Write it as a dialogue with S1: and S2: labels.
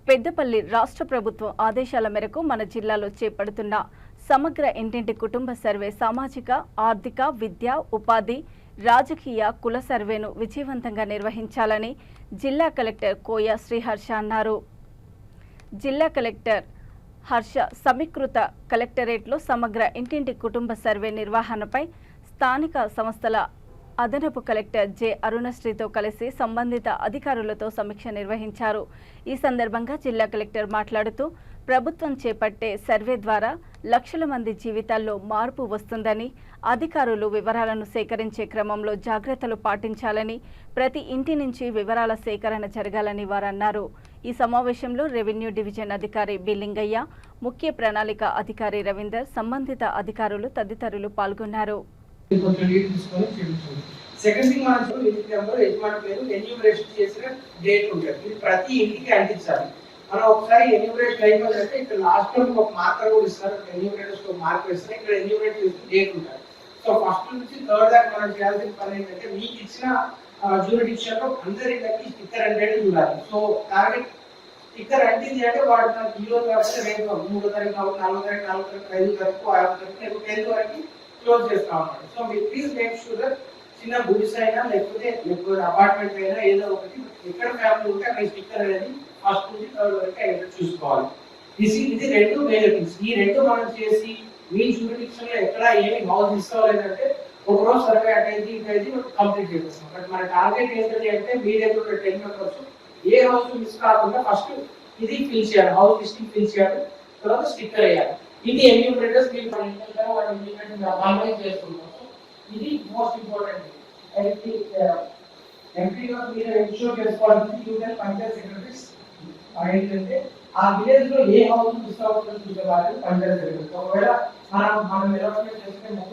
S1: పెద్దపల్లి రాష్ట్ర ప్రభుత్వం ఆదేశాల మేరకు మన జిల్లాలో చేపడుతున్న సమగ్ర ఇంటింటి కుటుంబ సర్వే సామాజిక, ఆర్థిక, విద్య, ఉపాధి, రాజకీయ, కుల సర్వేను విజయవంతంగా నిర్వహించాలని జిల్లా కలెక్టర్ కోయ శ్రీహర్ష అన్నారు. జిల్లా కలెక్టర్ హర్ష సమీకృత కలెక్టరేట్లో సమగ్ర ఇంటింటి కుటుంబ సర్వే నిర్వహణపై స్థానిక సంస్థల అదనపు కలెక్టర్ జె అరుణశ్రీతో కలిసి సంబంధిత అధికారులతో సమీక్ష నిర్వహించారు. ఈ సందర్భంగా జిల్లా కలెక్టర్ మాట్లాడుతూ ప్రభుత్వం చేపట్టే సర్వే ద్వారా లక్షల మంది జీవితాల్లో మార్పు వస్తుందని, అధికారులు వివరాలను సేకరించే క్రమంలో జాగ్రత్తలు పాటించాలని, ప్రతి ఇంటి నుంచి వివరాల సేకరణ జరగాలని వారన్నారు. ఈ సమావేశంలో రెవెన్యూ డివిజన్ అధికారి బిల్లింగయ్య, ముఖ్య ప్రణాళిక అధికారి రవీందర్, సంబంధిత అధికారులు తదితరులు పాల్గొన్నారు.
S2: సెకండ్ థింగ్ మనం ఇంటి నెంబర్, యజమాని పేరు, ఎన్యూమరేషన్ చేసిన డేట్ ఉంటుంది. ఇది ప్రతి ఇంటికి అంటించాలి. మనం ఒకసారి ఎన్యూమరేషన్ అయిపోయిందంటే ఇక్కడ లాస్ట్ లో ఒక మార్కర్ కూడా ఇస్తారు. ఎన్యూమరేటర్స్ ఒక మార్కర్ ఇస్తారు. ఇక్కడ ఎన్యూమరేట్ చేసిన డేట్ ఉంటుంది. సో ఫస్ట్ నుంచి థర్డ్ దాకా మనం చేయాల్సిన పని ఏంటంటే మీకు ఇచ్చిన జ్యూరిడిక్షన్ లో అందరికి స్టిక్కర్ అంటే చూడాలి. సో టార్గెట్ స్టిక్కర్ అంటింది అంటే వాడు నాకు ఈ రోజు కాబట్టి రేపు 3వ తారీఖు కాబట్టి 4వ తారీఖు 5వ తారీఖు 6వ తారీఖు 10th వరకు క్లోజ్ చేస్తా ఉన్నాడు. సో మీరు ప్లీజ్ మేక్ షూర్ దట్ చిన్న గుడిస్ అయినా లేకపోతే అపార్ట్మెంట్ అయినా ఏదో ఒకటి ఎక్కడ ఫ్యామిలీ ఉంటే అక్కడ స్టిక్కర్ అనేది ఫస్ట్ నుంచి థర్డ్ వరకు అయ్యేటట్టు చూసుకోవాలి. ఇది రెండు మేజర్ థింగ్స్. ఈ రెండు మనం చేసి మీ జ్యూరిడిక్షన్ లో ఎక్కడ ఏమి హౌస్ తీసుకోవాలంటే ఒక రోజు సర్వే అటైంది ఇటైంది కంప్లీట్ చేసేస్తాం. బట్ మన టార్గెట్ ఏంటంటే అంటే మీ దగ్గర ఉన్న 10 మెంబర్స్ ఏ హౌస్ మిస్ కాకుండా ఫస్ట్ ఇది ఫిల్ చేయాలి, హౌస్ లిస్టింగ్ ఫిల్ చేయాలి, తర్వాత స్టిక్కర్ వేయాలి. ఇది ఎన్యూమరేటర్స్ మీరు వాళ్ళు ఇంప్లిమెంట్ చేస్తున్నాం. ఇది మోస్ట్ ఇంపార్టెంట్. అయితే ఎంపీగా మీరు ఎన్షూర్ చేసుకోవాల్సింది యూనియన్ పంచాయత్ సెక్రటరీస్ ఏంటంటే ఆ విలేజ్ లో ఏ హౌస్ మిస్ అవుతుందో చూసే వాళ్ళు పంచాయత్ సెక్రటరీస్. ఒకవేళ మనం డెవలప్మెంట్ చేస్తే